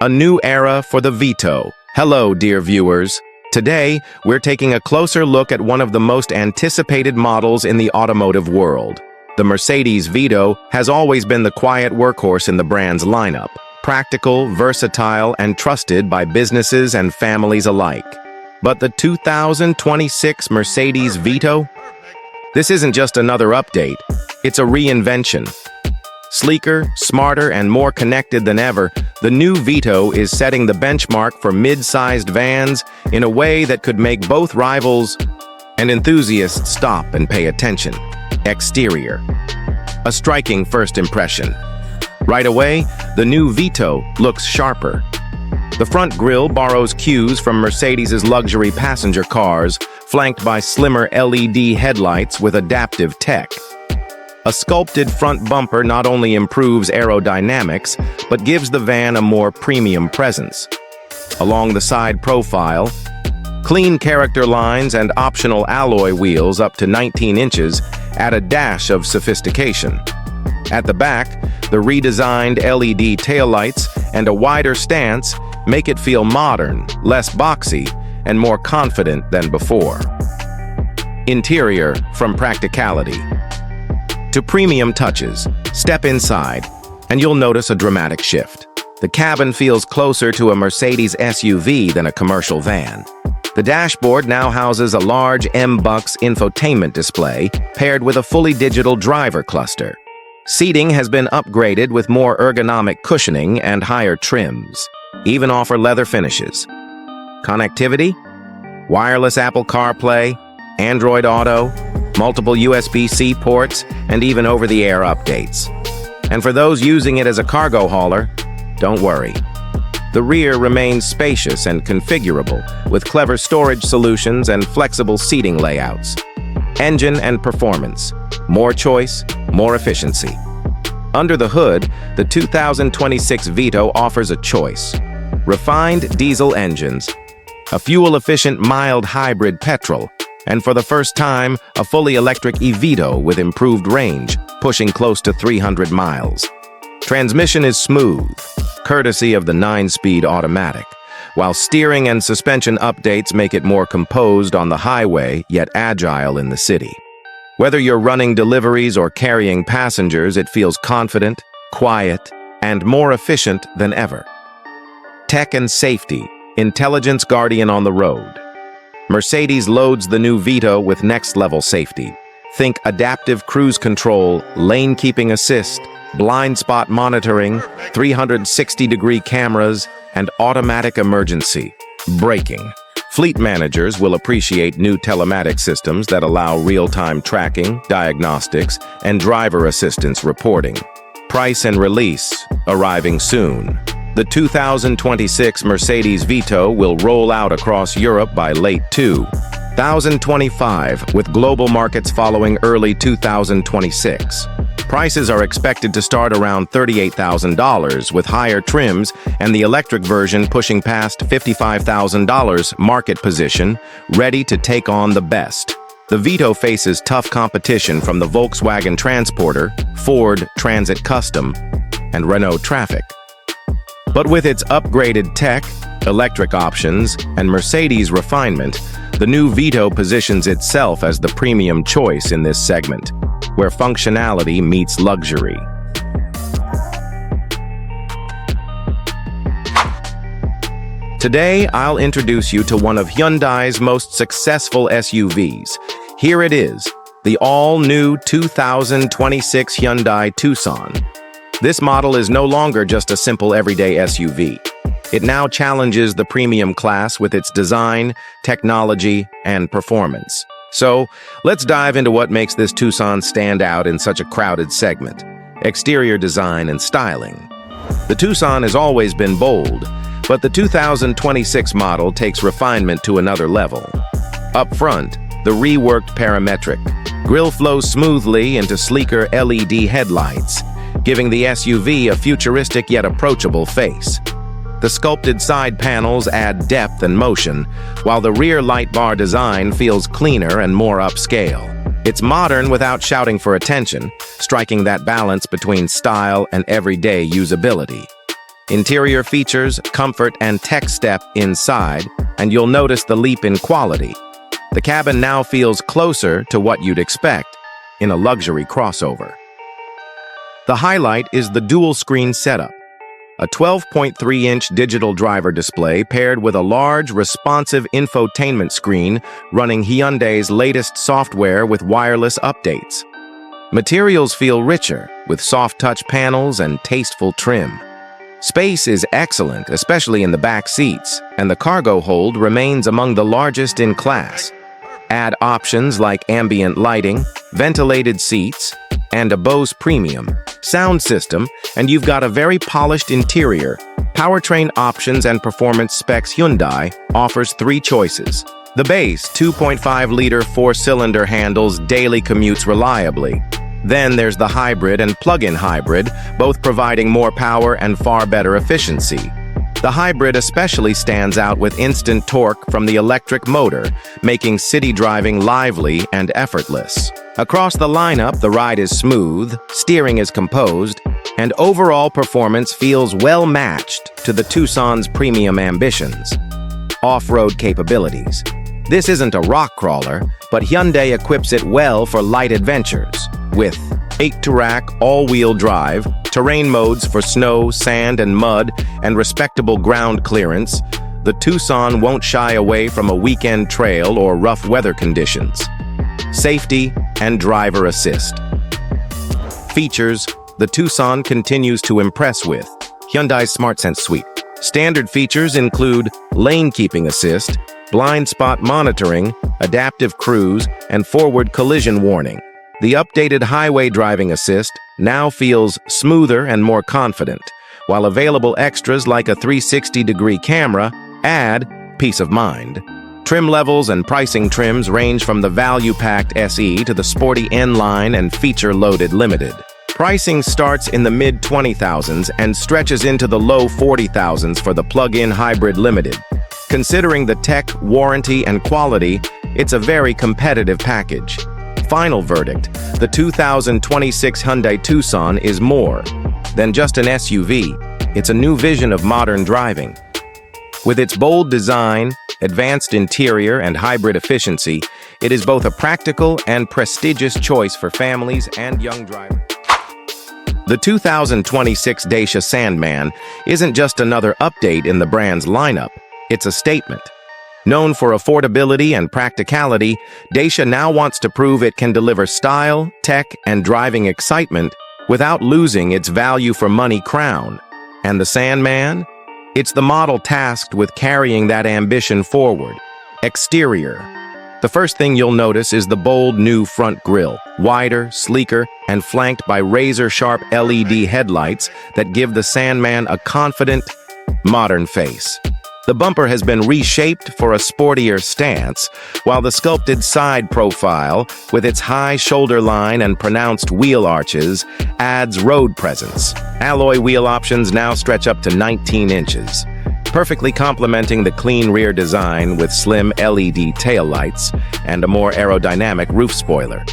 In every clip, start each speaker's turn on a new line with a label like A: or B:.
A: a new era for the Vito. Hello, dear viewers. Today, we're taking a closer look at one of the most anticipated models in the automotive world. The Mercedes Vito has always been the quiet workhorse in the brand's lineup, practical, versatile, and trusted by businesses and families alike. But the 2026 Mercedes Vito? This isn't just another update, it's a reinvention. Sleeker, smarter, and more connected than ever, the new Vito is setting the benchmark for mid-sized vans in a way that could make both rivals and enthusiasts stop and pay attention. Exterior. A striking first impression. Right away, the new Vito looks sharper. The front grille borrows cues from Mercedes' luxury passenger cars, flanked by slimmer LED headlights with adaptive tech. A sculpted front bumper not only improves aerodynamics, but gives the van a more premium presence. Along the side profile, clean character lines and optional alloy wheels up to 19 inches add a dash of sophistication. At the back, the redesigned LED taillights and a wider stance make it feel modern, less boxy, and more confident than before. Interior, from practicality to premium touches. Step inside, and you'll notice a dramatic shift. The cabin feels closer to a Mercedes SUV than a commercial van. The dashboard now houses a large M-Bucks infotainment display paired with a fully digital driver cluster. Seating has been upgraded with more ergonomic cushioning and higher trims, even offer leather finishes. Connectivity? Wireless Apple CarPlay, Android Auto, multiple USB-C ports, and even over-the-air updates. And for those using it as a cargo hauler, don't worry. The rear remains spacious and configurable, with clever storage solutions and flexible seating layouts. Engine and performance. More choice, more efficiency. Under the hood, the 2026 Vito offers a choice. Refined diesel engines, a fuel-efficient mild hybrid petrol, and for the first time, a fully electric e-Vito with improved range, pushing close to 300 miles. Transmission is smooth, courtesy of the 9-speed automatic, while steering and suspension updates make it more composed on the highway, yet agile in the city. Whether you're running deliveries or carrying passengers, it feels confident, quiet, and more efficient than ever. Tech and safety, intelligence guardian on the road. Mercedes loads the new Vito with next-level safety. Think adaptive cruise control, lane keeping assist, blind spot monitoring, 360-degree cameras, and automatic emergency braking. Fleet managers will appreciate new telematic systems that allow real-time tracking, diagnostics, and driver assistance reporting. Price and release, arriving soon. The 2026 Mercedes Vito will roll out across Europe by late 2025, with global markets following early 2026. Prices are expected to start around $38,000, with higher trims and the electric version pushing past $55,000 market position, ready to take on the best. The Vito faces tough competition from the Volkswagen Transporter, Ford Transit Custom, and Renault Trafic. But with its upgraded tech, electric options, and Mercedes refinement, the new Vito positions itself as the premium choice in this segment, where functionality meets luxury. Today, I'll introduce you to one of Hyundai's most successful SUVs. Here it is, the all-new 2026 Hyundai Tucson. This model is no longer just a simple everyday SUV. It now challenges the premium class with its design, technology, and performance. So, let's dive into what makes this Tucson stand out in such a crowded segment. Exterior design and styling. The Tucson has always been bold, but the 2026 model takes refinement to another level. Up front, the reworked parametric grille flows smoothly into sleeker LED headlights, giving the SUV a futuristic yet approachable face. The sculpted side panels add depth and motion, while the rear light bar design feels cleaner and more upscale. It's modern without shouting for attention, striking that balance between style and everyday usability. Interior features, comfort, and tech step inside, and you'll notice the leap in quality. The cabin now feels closer to what you'd expect in a luxury crossover. The highlight is the dual-screen setup. A 12.3-inch digital driver display paired with a large, responsive infotainment screen running Hyundai's latest software with wireless updates. Materials feel richer, with soft-touch panels and tasteful trim. Space is excellent, especially in the back seats, and the cargo hold remains among the largest in class. Add options like ambient lighting, ventilated seats, and a Bose premium sound system, and you've got a very polished interior. Powertrain options and performance specs. Hyundai offers 3 choices. The base 2.5-liter 4-cylinder handles daily commutes reliably. Then there's the hybrid and plug-in hybrid, both providing more power and far better efficiency. The hybrid especially stands out with instant torque from the electric motor, making city driving lively and effortless. Across the lineup, the ride is smooth, steering is composed, and overall performance feels well matched to the Tucson's premium ambitions. Off-road capabilities. This isn't a rock crawler, but Hyundai equips it well for light adventures. With 8-to-rack all-wheel drive, terrain modes for snow, sand, and mud, and respectable ground clearance, the Tucson won't shy away from a weekend trail or rough weather conditions. Safety and driver assist. Features. The Tucson continues to impress with Hyundai's SmartSense suite. Standard features include lane keeping assist, blind spot monitoring, adaptive cruise, and forward collision warning. The updated highway driving assist now feels smoother and more confident, while available extras like a 360-degree camera add peace of mind. Trim levels and pricing trims range from the value-packed SE to the sporty N-Line and feature-loaded Limited. Pricing starts in the mid-20,000s and stretches into the low 40,000s for the plug-in hybrid Limited. Considering the tech, warranty, and quality, it's a very competitive package. Final verdict: the 2026 Hyundai Tucson is more than just an SUV. It's a new vision of modern driving. With its bold design, advanced interior, and hybrid efficiency, it is both a practical and prestigious choice for families and young drivers. The 2026 Dacia Sandman isn't just another update in the brand's lineup, it's a statement. Known for affordability and practicality, Dacia now wants to prove it can deliver style, tech, and driving excitement without losing its value-for-money crown. And the Sandman? It's the model tasked with carrying that ambition forward. Exterior. The first thing you'll notice is the bold new front grille, wider, sleeker, and flanked by razor-sharp LED headlights that give the Sandman a confident, modern face. The bumper has been reshaped for a sportier stance, while the sculpted side profile, with its high shoulder line and pronounced wheel arches, adds road presence. Alloy wheel options now stretch up to 19 inches, perfectly complementing the clean rear design with slim LED taillights and a more aerodynamic roof spoiler.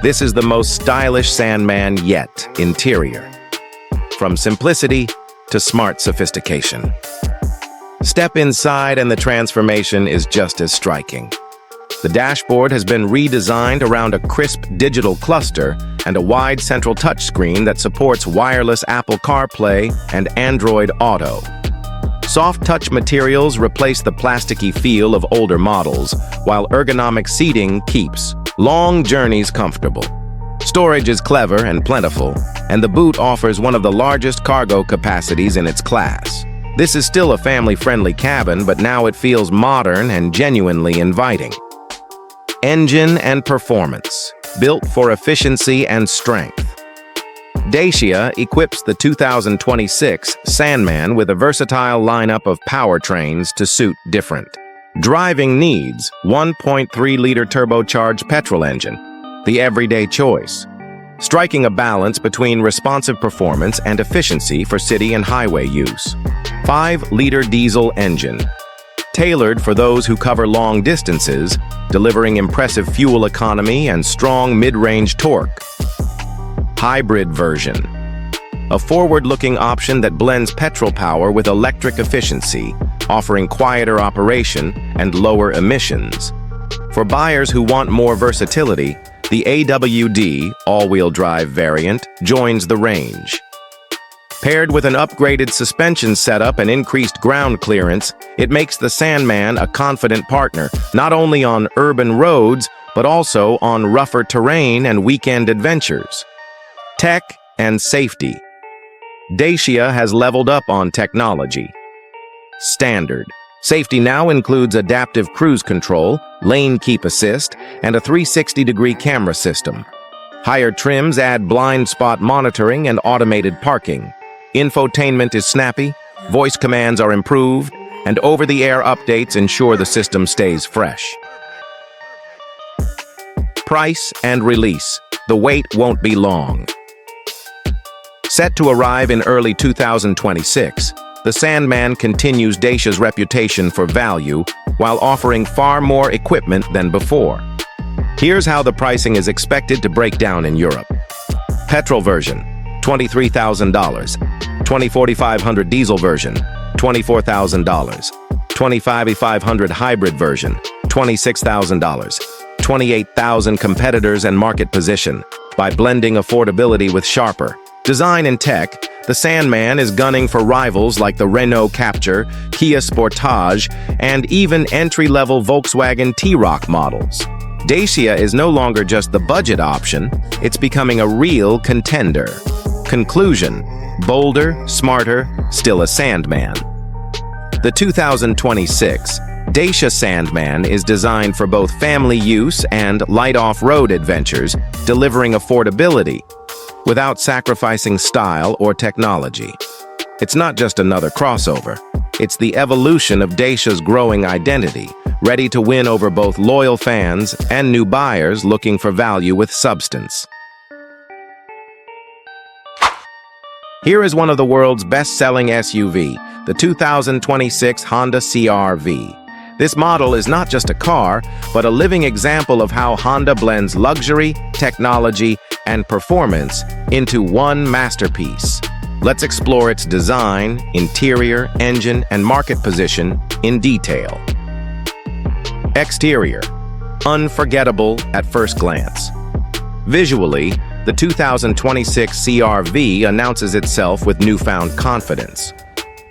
A: This is the most stylish Sandman yet. Interior. From simplicity to smart sophistication. Step inside and the transformation is just as striking. The dashboard has been redesigned around a crisp digital cluster and a wide central touchscreen that supports wireless Apple CarPlay and Android Auto. Soft touch materials replace the plasticky feel of older models, while ergonomic seating keeps long journeys comfortable. Storage is clever and plentiful, and the boot offers one of the largest cargo capacities in its class. This is still a family-friendly cabin, but now it feels modern and genuinely inviting. Engine and performance, built for efficiency and strength. Dacia equips the 2026 Sandman with a versatile lineup of powertrains to suit different driving needs. 1.3-liter turbocharged petrol engine, the everyday choice, striking a balance between responsive performance and efficiency for city and highway use. 5-liter diesel engine, tailored for those who cover long distances, delivering impressive fuel economy and strong mid-range torque. Hybrid version, a forward-looking option that blends petrol power with electric efficiency, offering quieter operation and lower emissions. For buyers who want more versatility, the AWD all-wheel drive variant joins the range. Paired with an upgraded suspension setup and increased ground clearance, it makes the Sandman a confident partner, not only on urban roads, but also on rougher terrain and weekend adventures. Tech and safety. Dacia has leveled up on technology. Standard. Safety now includes adaptive cruise control, lane keep assist, and a 360-degree camera system. Higher trims add blind spot monitoring and automated parking. Infotainment is snappy, voice commands are improved, and over-the-air updates ensure the system stays fresh. Price and release. The wait won't be long. Set to arrive in early 2026, the Sandman continues Dacia's reputation for value while offering far more equipment than before. Here's how the pricing is expected to break down in Europe. Petrol version, $23,000. 204500 diesel version, $24,000. 25500 hybrid version, $26,000. 28,000 competitors and market position. By blending affordability with sharper design and tech, the Sandman is gunning for rivals like the Renault Captur, Kia Sportage, and even entry-level Volkswagen T-Roc models. Dacia is no longer just the budget option, it's becoming a real contender. Conclusion: bolder, smarter, still a Sandman. The 2026 Dacia Sandman is designed for both family use and light off-road adventures, delivering affordability without sacrificing style or technology. It's not just another crossover. It's the evolution of Dacia's growing identity, ready to win over both loyal fans and new buyers looking for value with substance. Here is one of the world's best-selling SUV, the 2026 Honda CR-V. This model is not just a car, but a living example of how Honda blends luxury, technology, and performance into one masterpiece. Let's explore its design, interior, engine, and market position in detail. Exterior. Unforgettable at first glance. Visually, the 2026 CR-V announces itself with newfound confidence.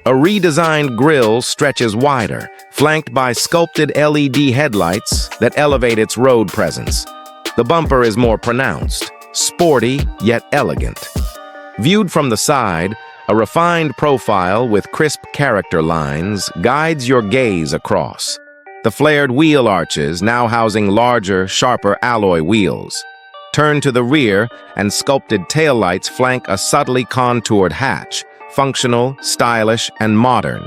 A: A redesigned grille stretches wider, flanked by sculpted LED headlights that elevate its road presence. The bumper is more pronounced, sporty yet elegant. Viewed from the side, a refined profile with crisp character lines guides your gaze across. The flared wheel arches now housing larger, sharper alloy wheels. Turn to the rear, and sculpted taillights flank a subtly contoured hatch, functional, stylish, and modern.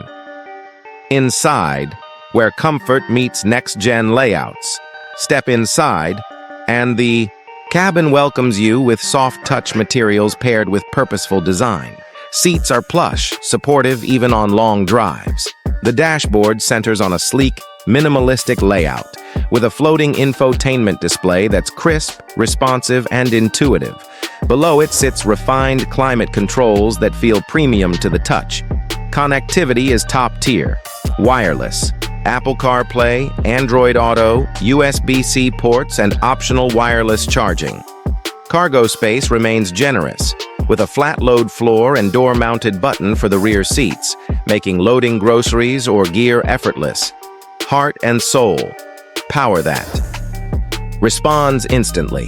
A: Inside, where comfort meets next-gen layouts. Step inside, and the cabin welcomes you with soft-touch materials paired with purposeful design. Seats are plush, supportive even on long drives. The dashboard centers on a sleek, minimalistic layout, with a floating infotainment display that's crisp, responsive, and intuitive. Below it sits refined climate controls that feel premium to the touch. Connectivity is top-tier, wireless, Apple CarPlay, Android Auto, USB-C ports, and optional wireless charging. Cargo space remains generous, with a flat-load floor and door-mounted button for the rear seats, making loading groceries or gear effortless. Heart and soul. Power that. Responds instantly.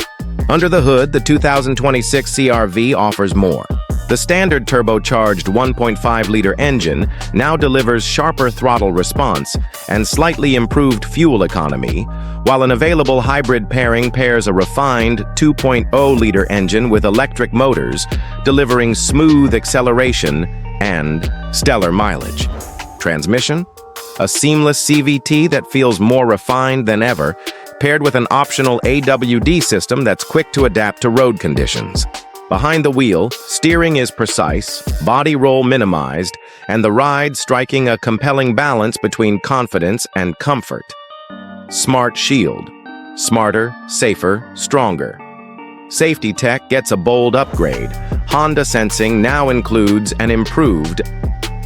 A: Under the hood, the 2026 CR-V offers more. The standard turbocharged 1.5-liter engine now delivers sharper throttle response and slightly improved fuel economy, while an available hybrid pairing pairs a refined 2.0-liter engine with electric motors, delivering smooth acceleration and stellar mileage. Transmission? A seamless CVT that feels more refined than ever, paired with an optional AWD system that's quick to adapt to road conditions. Behind the wheel, steering is precise, body roll minimized, and the ride striking a compelling balance between confidence and comfort. Smart Shield. Smarter, safer, stronger. Safety tech gets a bold upgrade. Honda sensing now includes an improved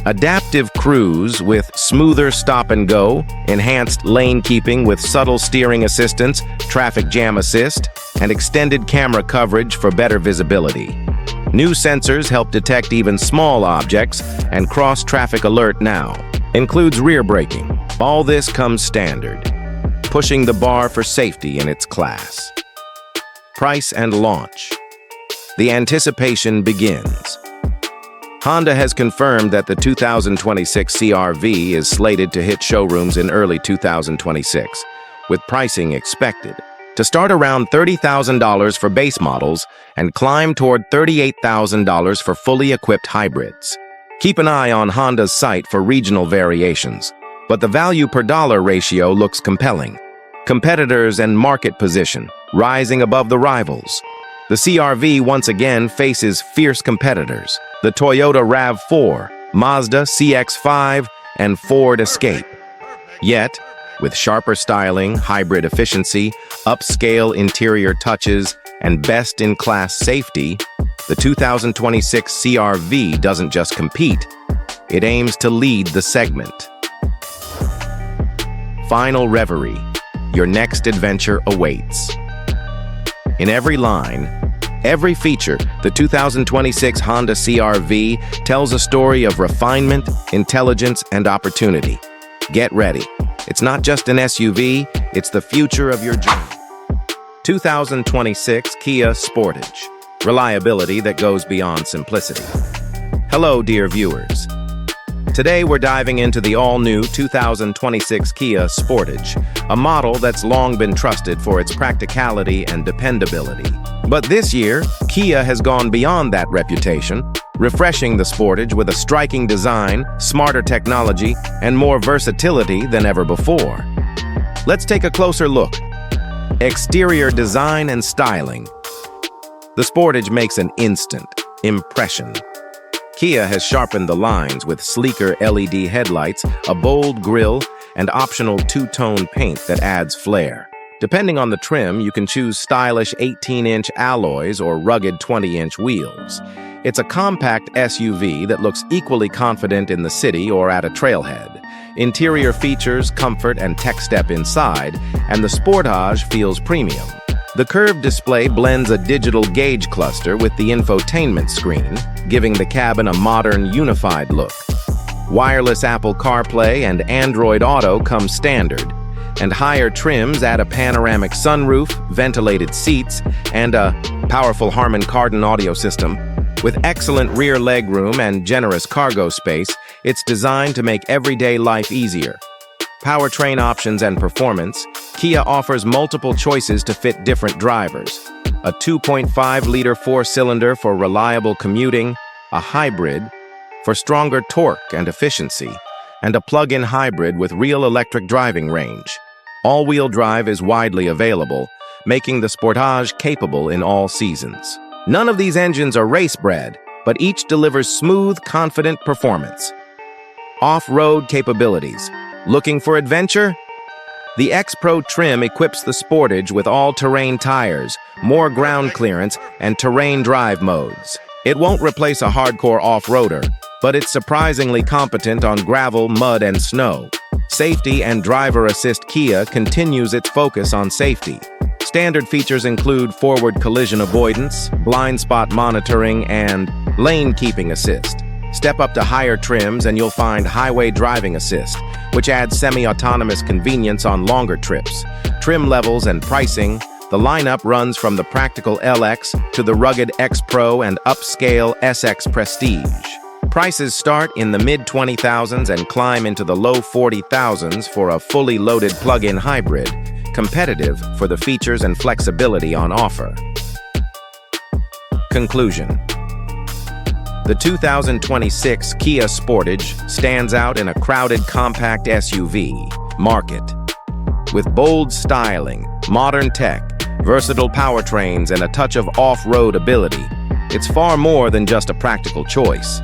A: adaptive cruise with smoother stop and go, enhanced lane keeping with subtle steering assistance, traffic jam assist, and extended camera coverage for better visibility. New sensors help detect even small objects, and cross-traffic alert now includes rear braking. All this comes standard, pushing the bar for safety in its class. Price and launch. The anticipation begins. Honda has confirmed that the 2026 CR-V is slated to hit showrooms in early 2026, with pricing expected to start around $30,000 for base models and climb toward $38,000 for fully equipped hybrids. Keep an eye on Honda's site for regional variations, but the value per dollar ratio looks compelling. Competitors and market position rising above the rivals. The CR-V once again faces fierce competitors: the Toyota RAV4, Mazda CX-5, and Ford Escape. Yet, with sharper styling, hybrid efficiency, upscale interior touches, and best-in-class safety, the 2026 CR-V doesn't just compete, it aims to lead the segment. Final reverie. Your next adventure awaits. In every line, every feature, the 2026 Honda CR-V tells a story of refinement, intelligence, and opportunity. Get ready. It's not just an SUV, it's the future of your journey. 2026 Kia Sportage. Reliability that goes beyond simplicity. Hello, dear viewers. Today we're diving into the all-new 2026 Kia Sportage, a model that's long been trusted for its practicality and dependability. But this year, Kia has gone beyond that reputation, refreshing the Sportage with a striking design, smarter technology, and more versatility than ever before. Let's take a closer look. Exterior design and styling. The Sportage makes an instant impression. Kia has sharpened the lines with sleeker LED headlights, a bold grille, and optional two-tone paint that adds flair. Depending on the trim, you can choose stylish 18-inch alloys or rugged 20-inch wheels. It's a compact SUV that looks equally confident in the city or at a trailhead. Interior features, comfort, and tech step inside, and the Sportage feels premium. The curved display blends a digital gauge cluster with the infotainment screen, giving the cabin a modern, unified look. Wireless Apple CarPlay and Android Auto come standard, and higher trims add a panoramic sunroof, ventilated seats, and a powerful Harman Kardon audio system. With excellent rear legroom and generous cargo space, it's designed to make everyday life easier. Powertrain options and performance. Kia offers multiple choices to fit different drivers. A 2.5-liter four-cylinder for reliable commuting, a hybrid for stronger torque and efficiency, and a plug-in hybrid with real electric driving range. All-wheel drive is widely available, making the Sportage capable in all seasons. None of these engines are race-bred, but each delivers smooth, confident performance. Off-road capabilities. Looking for adventure? The X-Pro trim equips the Sportage with all-terrain tires, more ground clearance, and terrain drive modes. It won't replace a hardcore off-roader, but it's surprisingly competent on gravel, mud, and snow. Safety and driver assist. Kia continues its focus on safety. Standard features include forward collision avoidance, blind spot monitoring, and lane keeping assist. Step up to higher trims and you'll find highway driving assist, which adds semi-autonomous convenience on longer trips. Trim levels and pricing. The lineup runs from the practical LX to the rugged X Pro and upscale SX Prestige. Prices start in the mid-20,000s and climb into the low 40,000s for a fully loaded plug-in hybrid, competitive for the features and flexibility on offer. Conclusion. The 2026 Kia Sportage stands out in a crowded compact SUV market. With bold styling, modern tech, versatile powertrains, and a touch of off-road ability, it's far more than just a practical choice.